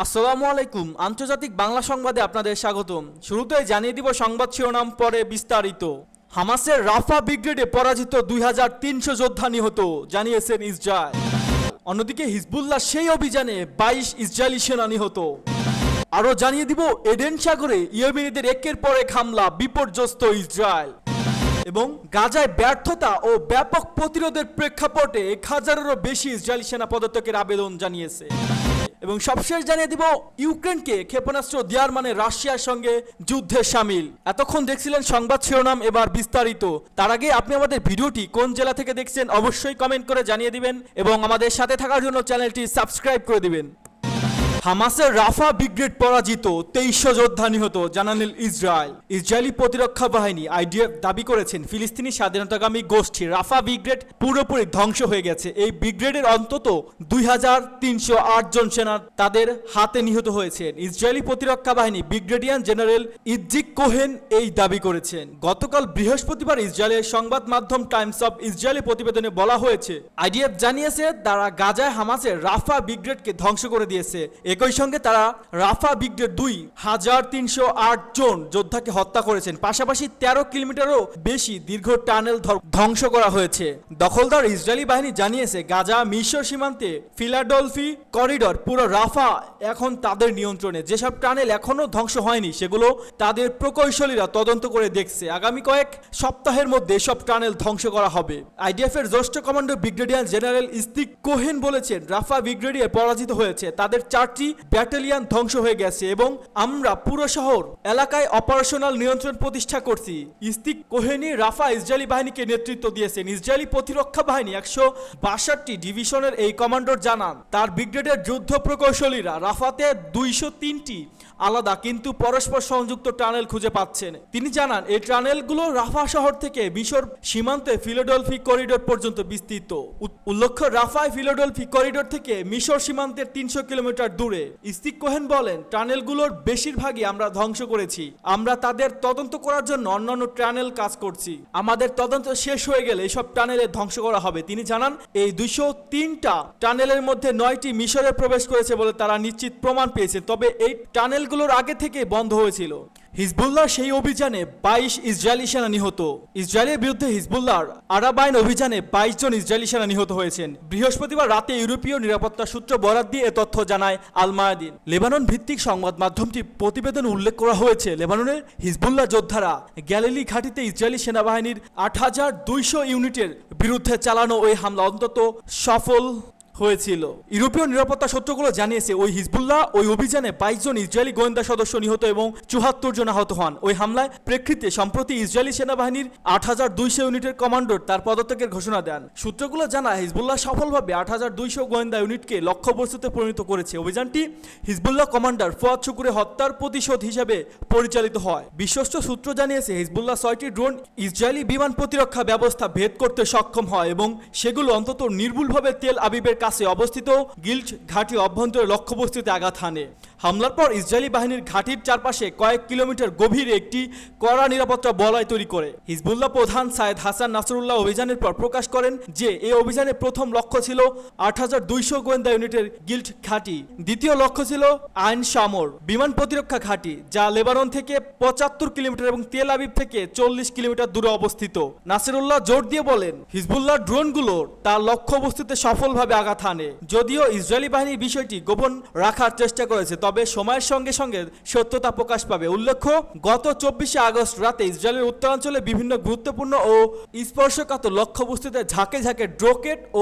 আসসালামু আলাইকুম, আন্তর্জাতিক বাংলা সংবাদে আপনাদের স্বাগতম। শুরুতেই জানিয়ে দিব সংবাদ শিরোনাম, পরে বিস্তারিত। হামাসের রাফা ব্রিগেডে পরাজিত 2300 যোদ্ধা নিহত, জানিয়েছেন ইসরায়েল। অন্যদিকে হিজবুল্লাহ সেই অভিযানে 22 ইসরায়েলি সেনা নিহত। আরও জানিয়ে দিব এডেন সাগরে ইয়েমেনিদের একের পর এক হামলা, বিপর্যস্ত ইসরায়েল। এবং গাজায় ব্যর্থতা ও ব্যাপক প্রতিরোধের প্রেক্ষাপটে 1000-এরও বেশি ইসরায়েলি সেনা পদত্যাগের আবেদন জানিয়েছে। এবং সবশেষ জানিয়ে দিব ইউক্রেনকে ক্ষেপণাস্ত্র দেওয়ার মানে রাশিয়ার সঙ্গে যুদ্ধে সামিল। এতক্ষণ দেখছিলেন সংবাদ শিরোনাম, এবার বিস্তারিত। তার আগে আপনি আমাদের ভিডিওটি কোন জেলা থেকে দেখছেন অবশ্যই কমেন্ট করে জানিয়ে দিবেন এবং আমাদের সাথে থাকার জন্য চ্যানেলটি সাবস্ক্রাইব করে দিবেন। হামাসের রাফা ব্রিগেড পরাজিত, 2300 যোদ্ধা নিহত, জানালেন ইসরায়েল। ইসরায়েলি প্রতিরক্ষা বাহিনী আইডিএফ দাবি করেছেন ফিলিস্তিনি স্বাধীনতাকামী গোষ্ঠী রাফা ব্রিগেড পুরোপুরি ধ্বংস হয়ে গেছে। এই ব্রিগেডের অন্তত 2308 জন সেনা তাদের হাতে নিহত হয়েছেন। ইসরায়েলি প্রতিরক্ষা বাহিনী ব্রিগেডিয়ার জেনারেল ইজ্জিক কোহেন এই দাবি করেছেন। গতকাল বৃহস্পতিবার ইসরায়েলের সংবাদ মাধ্যম টাইমস অফ ইসরায়েলি প্রতিবেদনে বলা হয়েছে, আইডিএফ জানিয়েছে তারা গাজায় হামাসের রাফা ব্রিগেডকে ধ্বংস করে দিয়েছে। একই সঙ্গে তারা রাফা ব্রিগেড 2308 জন যোদ্ধাকে হত্যা করেছেন। পাশাপাশি 13 কিলোমিটারও বেশি দীর্ঘ টানেল ধ্বংস করা হয়েছে। দখলদার ইসরায়েলি বাহিনী জানিয়েছে গাজা মিশর সীমান্তে ফিলাডেলফি করিডর পুরো রাফা এখন তাদের নিয়ন্ত্রণে। যেসব টানেল এখনো ধ্বংস হয়নি সেগুলো তাদের প্রকৌশলীরা তদন্ত করে দেখছে। আগামী কয়েক সপ্তাহের মধ্যে এসব টানেল ধ্বংস করা হবে। আইডিএফ এর জ্যেষ্ঠ কমান্ডার ব্রিগেডিয়ার জেনারেল ইস্তিক কোহেন বলেছেন, রাফা ব্রিগেডে পরাজিত হয়েছে, তাদের 4টি ব্যাটালিয়ন ধ্বংস হয়ে গেছে এবং আমরা পুরো শহর এলাকায় অপারেশনাল নিয়ন্ত্রণ প্রতিষ্ঠা করছি। ইস্তিক কোহেনি রাফা ইসরায়েলি বাহিনীকে নেতৃত্ব দিয়েছেন। ইসরায়েলি প্রতিরক্ষা বাহিনী 162 ডিভিশনের এই কমান্ডার জানান, তার ব্রিগেডের যুদ্ধ প্রকৌশলীরা রাফাতে 203টি আলাদা কিন্তু পরস্পর সংযুক্ত টানেল খুঁজে পাচ্ছেন। তিনি জানান, এই টানেলগুলো রাফা শহর থেকে মিশর সীমান্তে ফিলাডেলফি করিডোর পর্যন্ত বিস্তৃত। উল্লেখ্য, রাফায় ফিলাডেলফি করিডোর থেকে মিশর সীমান্তের 300 কিলোমিটার দূরে। ইস্তিক কোহেন বলেন, টানেলগুলোর বেশিরভাগই আমরা ধ্বংস করেছি। আমরা তাদের তদন্ত করার জন্য অন্যান্য টানেল কাজ করছি। আমাদের তদন্ত শেষ হয়ে গেলে এসব টানেলে ধ্বংস করা হবে। তিনি জানান, এই 203টা টানেলের মধ্যে 9টি মিশরে প্রবেশ করেছে বলে তারা নিশ্চিত প্রমাণ পেয়েছে, তবে এই টানেলগুলোর আগে থেকে বন্ধ হয়েছিল। হিজবুল্লাহ সেই অভিযানে 22 ইসরায়েলি সেনা নিহত। ইসরায়েলের বিরুদ্ধে হিজবুল্লাহর আরাবাইন অভিযানে 22 জন ইসরায়েলি সেনা নিহত হয়েছেন। বৃহস্পতিবার রাতে ইউরোপীয় নিরাপত্তা সূত্র বরাত দিয়ে এ তথ্য জানায় আল মায়াদিন। লেবানন ভিত্তিক সংবাদ মাধ্যমটির প্রতিবেদনে উল্লেখ করা হয়েছে, লেবাননের হিজবুল্লাহ যোদ্ধারা গ্যালিলি ঘাঁটিতে ইসরায়েলি সেনাবাহিনীর 8200 ইউনিটের বিরুদ্ধে চালানো ওই হামলা অন্তত সফল হয়েছিল। ইউরোপীয় নিরাপত্তা সূত্রগুলো জানিয়েছে, ওই হিজবুল্লাহ ওই অভিযানে 22 জন ইসরায়েলি গোয়েন্দা সদস্য নিহত এবং 74 জন আহত হন। ওই হামলায় প্রেক্ষিতে সম্প্রতি ইসরায়েলি সেনাবাহিনীর 8200 ইউনিটের কমান্ডার তার পদত্যাগের ঘোষণা দেন। সূত্রগুলো জানায়, হিজবুল্লাহ সফলভাবে 8200 গোয়েন্দা ইউনিটকে লক্ষ্যবস্তুতে পরিণত করেছে। অভিযানটি হিজবুল্লাহ কমান্ডার ফুয়াদ শুকুরের হত্যার প্রতিশোধ হিসেবে পরিচালিত হয়। বিশ্বস্ত সূত্র জানিয়েছে, হিজবুল্লাহ 6টি ড্রোন ইসরায়েলি বিমান প্রতিরক্ষা ব্যবস্থা ভেদ করতে সক্ষম হয় এবং সেগুলো অন্তত নির্ভুলভাবে তেল আবিবের কাছে অবস্থিত গিল্ট ঘাঁটি অভ্যন্তরে লক্ষ্যবস্তুতে আঘাত হানে। হামলার পর ইসরায়েলি বাহিনীর ঘাঁটির চারপাশে কয়েক কিলোমিটার গভীর একটি কড়া নিরাপত্তা বলয় তৈরি করে। হিজবুল্লাহ প্রধান সাইদ হাসান নাসরুল্লাহ অভিযানের পর প্রকাশ করেন যে এই অভিযানের প্রথম লক্ষ্য ছিল 8200 গোয়েন্দা ইউনিটের গিল্ট ঘাঁটি, দ্বিতীয় লক্ষ্য ছিল আইন শামর বিমান প্রতিরক্ষা ঘাঁটি, যা লেবানন থেকে 75 কিলোমিটার এবং তেল আবিব থেকে 40 কিলোমিটার দূরে অবস্থিত। নাসরুল্লাহ জোর দিয়ে বলেন, হিজবুল্লাহ ড্রোনগুলোর তার লক্ষ্যবস্তুতে সফলভাবে আঘাত হানে। যদিও ইসরায়েলি বাহিনী বিষয়টি গোপন রাখার চেষ্টা করেছে, তবে সময়ের সঙ্গে সঙ্গে সত্যতা প্রকাশ পাবে। উল্লেখ্য, গত 24শে আগস্ট রাতে ইসরায়েলের উত্তরাঞ্চলে বিভিন্ন গুরুত্বপূর্ণ ও স্পর্শকাতর লক্ষ্যবস্তুতে ঝাঁকে ঝাঁকে রকেট ও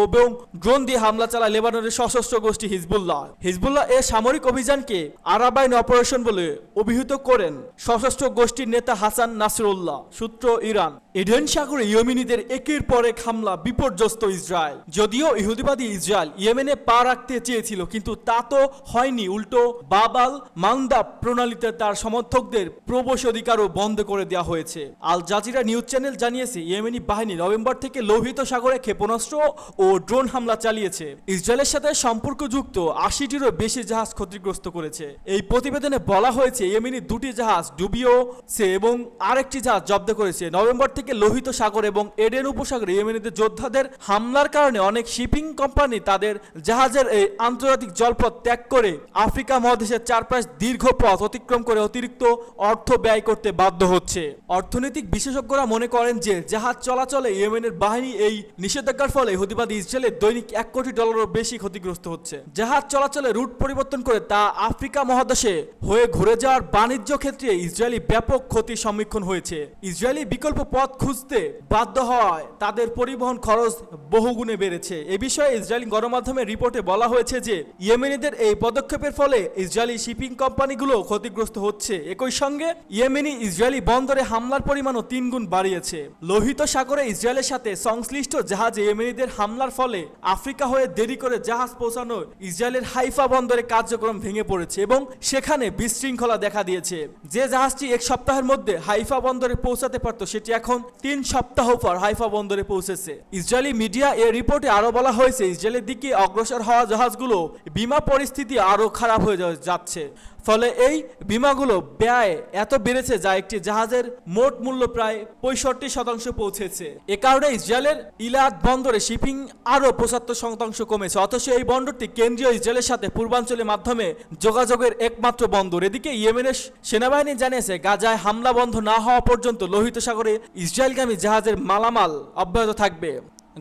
ড্রোন দিয়ে হামলা চালায় লেবাননের সশস্ত্র গোষ্ঠী হিজবুল্লাহ। হিজবুল্লাহ এ সামরিক অভিযানকে আরাবাইন অপারেশন বলে অভিহিত করেন সশস্ত্র গোষ্ঠীর নেতা হাসান নাসরুল্লাহ। সূত্র ইরান। এডেন সাগরে ইয়েমেনিদের একের পর এক হামলা, বিপর্যস্ত ইসরায়েল। যদিও ইহুদিবাদী ইসরায়েল ইয়েমেনে পা রাখতে চেয়েছিল, কিন্তু তা তো হয়নি। উল্টো বাবাল মান্দাব প্রণালীতে তার সমর্থকদের প্রবেশাধিকারও বন্ধ করে দেওয়া হয়েছে। আল জাজিরা নিউজ চ্যানেল জানিয়েছে, ইয়েমেনি বাহিনী নভেম্বর থেকে লোহিত সাগরে ক্ষেপণাস্ত্র ও ড্রোন হামলা চালিয়েছে। ইসরায়েলের সাথে সম্পর্কযুক্ত 80টিরও বেশি জাহাজ ক্ষতিগ্রস্ত করেছে। এই প্রতিবেদনে বলা হয়েছে, ইয়েমেনি 2টি জাহাজ ডুবিয়েছে এবং আরেকটি জাহাজ জব্দ করেছে। নভেম্বর থেকে লোহিত সাগর এবং এডেন উপসাগরে ইয়েমেনিদের যোদ্ধাদের হামলার কারণে অনেক শিপিং কোম্পানি তাদের জাহাজের এই আন্তর্জাতিক জলপথ ত্যাগ করে আফ্রিকা মহাদেশের চারপাশ দীর্ঘ পথ অতিক্রম করে অতিরিক্ত অর্থ ব্যয় করতে বাধ্য হচ্ছে। অর্থনৈতিক বিশেষজ্ঞরা মনে করেন যে জাহাজ চলাচলে ইয়েমেনের বাহিনী এই নিষেধাজ্ঞার ফলে হুতিবাদী ইসরায়েলের দৈনিক $1 কোটি বেশি ক্ষতিগ্রস্ত হচ্ছে। জাহাজ চলাচলে রুট পরিবর্তন করে তা আফ্রিকা মহাদেশে হয়ে ঘুরে যাওয়ার বাণিজ্য ক্ষেত্রে ইসরায়েলি ব্যাপক ক্ষতির সম্মুখীন হয়েছে। ইসরায়েলি বিকল্প পথ খুঁজতে বাধ্য হওয়ায় তাদের পরিবহন খরচ বহুগুণে বেড়েছে। এ বিষয়ে ইসরায়েলি গণমাধ্যমের রিপোর্টে বলা হয়েছে যে ইয়েমেনিদের এই পদক্ষেপের ফলে ইসরায়েলি শিপিং কোম্পানিগুলো ক্ষতিগ্রস্ত হচ্ছে। একই সঙ্গে ইয়েমেনি ইসরায়েলি বন্দরে হামলার পরিমাণও 3 গুণ বাড়িয়েছে। লোহিত সাগরে ইসরায়েলের সাথে সংশ্লিষ্ট জাহাজে ইয়েমেনিদের হামলার ফলে আফ্রিকা হয়ে দেরি করে জাহাজ পৌঁছানো ইসরায়েলের হাইফা বন্দরে কার্যক্রম ভেঙে পড়েছে এবং সেখানে বিশৃঙ্খলা দেখা দিয়েছে। যে জাহাজটি 1 সপ্তাহের মধ্যে হাইফা বন্দরে পৌঁছাতে পারত সেটি এখন 3 সপ্তাহ পর হাইফা বন্দরে পৌঁছেছে। ইসরায়েলি মিডিয়া এর রিপোর্টে আরো বলা হয়েছে ইসরায়েলের দিকে অগ্রসর হওয়া জাহাজগুলো বিমা পরিস্থিতি আরো খারাপ হয়ে যাচ্ছে, ফলে এই বিমাগুলো ব্যয় এত বেড়েছে যা একটি জাহাজের মোট মূল্য প্রায় 65% পৌঁছেছে। এ কারণে ইসরায়েলের ইলাদ বন্দরে শিপিং আরো 75% কমেছে। অথচ এই বন্দরটি কেন্দ্রীয় ইসরায়েলের সাথে পূর্বাঞ্চলের মাধ্যমে যোগাযোগের একমাত্র বন্দর। এদিকে ইয়েমেনের সেনাবাহিনী জানিয়েছে গাজায় হামলা বন্ধ না হওয়া পর্যন্ত লোহিত সাগরে ইসরায়েলগামী জাহাজের মালামাল অব্যাহত থাকবে।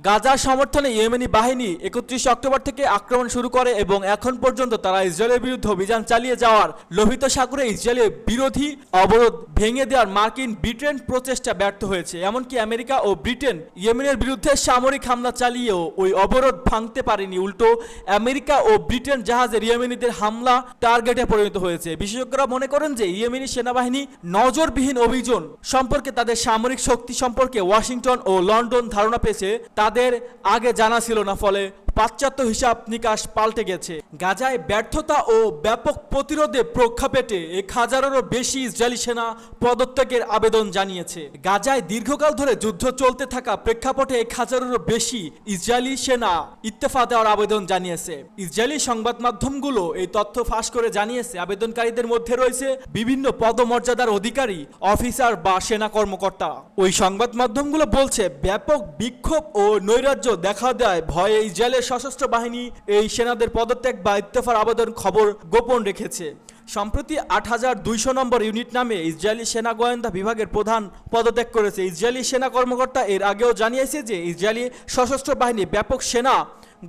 গাজার সমর্থনে ইয়েমেনি বাহিনী 31 অক্টোবর থেকে আক্রমণ শুরু করে এবং এখন পর্যন্ত তারা ইসরায়েলের বিরুদ্ধে অভিযান চালিয়ে যাওয়ার লোহিত সাগরে ইসরায়েলের বিরোধী অবরোধ ভেঙে দেওয়ার মার্কিন ব্রিটেন প্রচেষ্টা ব্যর্থ হয়েছে। এমনকি আমেরিকা ও ব্রিটেন ইয়েমেনের বিরুদ্ধে সামরিক হামলা চালিয়েও ওই অবরোধ ভাঙতে পারেনি। উল্টো আমেরিকা ও ব্রিটেন জাহাজের ইয়েমেনিদের হামলা টার্গেটে পরিণত হয়েছে। বিশেষজ্ঞরা মনে করেন যে ইয়েমেনি সেনাবাহিনী নজরবিহীন অভিযান সম্পর্কে তাদের সামরিক শক্তি সম্পর্কে ওয়াশিংটন ও লন্ডন ধারণা পেয়েছে তাদের আগে জানা ছিল না, ফলে পাশ্চাত্য হিসাব নিকাশ পাল্টে গেছে। গাজায় ব্যর্থতা ও ব্যাপক প্রতিরোধে প্রেক্ষাপটে 1000-এরও বেশি ইসরায়েলি সেনা পদত্যাগের আবেদন জানিয়েছে। গাজায় দীর্ঘকাল ধরে যুদ্ধ চলতে থাকা প্রেক্ষাপটে 1000-এরও বেশি ইসরায়েলি সেনা ইস্তফা দেওয়ার আবেদন জানিয়েছে। ইসরায়েলি সংবাদ মাধ্যমগুলো এই তথ্য ফাঁস করে জানিয়েছে আবেদনকারীদের মধ্যে রয়েছে বিভিন্ন পদমর্যাদার অধিকারী, অফিসার বা সেনা কর্মকর্তা। ওই সংবাদ মাধ্যমগুলো বলছে ব্যাপক বিক্ষোভ ও নৈরাজ্য দেখা দেয় ভয়ে ইসরায়েলের সশস্ত্র বাহিনী এই সেনাদের পদত্যাগ বা ইস্তফার আবেদন খবর গোপন রেখেছে। সম্প্রতি 8200 নম্বর ইউনিট নামে ইসরায়েলি সেনা গোয়েন্দা বিভাগের প্রধান পদত্যাগ করেছে। ইসরায়েলি সেনা কর্মকর্তা এর আগেও জানিয়েছে যে ইসরায়েলি সশস্ত্র বাহিনী ব্যাপক সেনা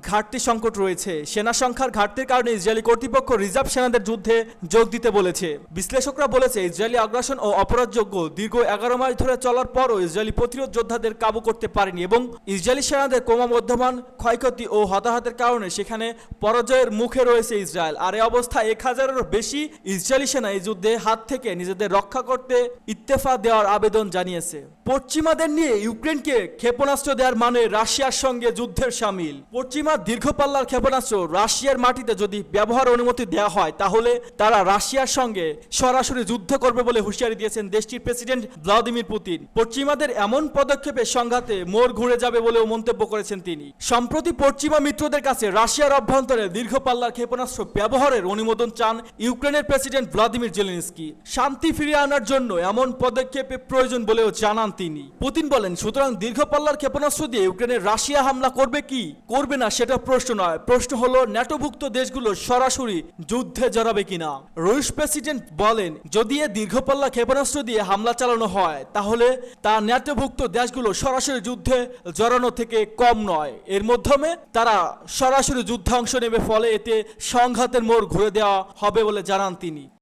ঘাটতি সংকট রয়েছে। সেনা সংখ্যার ঘাটতির কারণে ইসরায়েলি কর্তৃপক্ষ রিজার্ভ সেনাদের যুদ্ধে যোগ দিতে বলেছে। বিশ্লেষকরা বলেছে ইসরায়েলি আগ্রাসন ও অপরাধযোগ্য দীর্ঘ 11 মাস ধরে চলার পরও ইসরায়েলি প্রতিরোধ যোদ্ধাদের কাবু করতে পারেনি এবং ইসরায়েলি সেনাদের ক্রমবর্ধমান ক্ষয়ক্ষতি ও হতাহতের কারণে সেখানে পরাজয়ের মুখে রয়েছে ইসরায়েল। আর এই অবস্থায় 1000-এরও বেশি ইসরায়েলি সেনা এই যুদ্ধে হাত থেকে নিজেদের রক্ষা করতে ইস্তফা দেওয়ার আবেদন জানিয়েছে। পশ্চিমাদের নিয়ে ইউক্রেনকে ক্ষেপণাস্ত্র দেওয়ার মানে রাশিয়ার সঙ্গে যুদ্ধের সামিল। পশ্চিমা দীর্ঘপাল্লার ক্ষেপণাস্ত্র রাশিয়ার মাটিতে যদি ব্যবহার অনুমতি দেওয়া হয় তাহলে তারা রাশিয়ার সঙ্গে সরাসরি যুদ্ধ করবে বলে হুঁশিয়ারি দিয়েছেন দেশটির প্রেসিডেন্ট ভ্লাদিমির পুতিন। পশ্চিমাদের এমন পদক্ষেপের সংঘাতে মোড় ঘুরে যাবে বলেও মন্তব্য করেছেন তিনি। সম্প্রতি পশ্চিমা মিত্রদের কাছে রাশিয়ার অভ্যন্তরে দীর্ঘপাল্লার ক্ষেপণাস্ত্র ব্যবহারের অনুমোদন চান ইউক্রেনের প্রেসিডেন্ট ভ্লাদিমির জেলেনস্কি। শান্তি ফিরিয়ে আনার জন্য এমন পদক্ষেপের প্রয়োজন বলেও জানান তিনি। পুতিন বলেন, সুতরাং দীর্ঘপাল্লার ক্ষেপণাস্ত্র দিয়ে ইউক্রেনের রাশিয়া হামলা করবে কি করবে না সেটা প্রশ্ন নয়, প্রশ্ন হলো ন্যাটোভুক্ত দেশগুলো সরাসরি যুদ্ধে জড়াবে কিনা। রুশ প্রেসিডেন্ট বলেন, যদি এ দীর্ঘপাল্লা ক্ষেপণাস্ত্র দিয়ে হামলা চালানো হয় তাহলে তা ন্যাটোভুক্ত দেশগুলো সরাসরি যুদ্ধে জড়ানো থেকে কম নয়। এর মাধ্যমে তারা সরাসরি যুদ্ধে অংশ নেবে, ফলে এতে সংঘাতের মোড় ঘুরে দেওয়া হবে বলে জানান তিনি।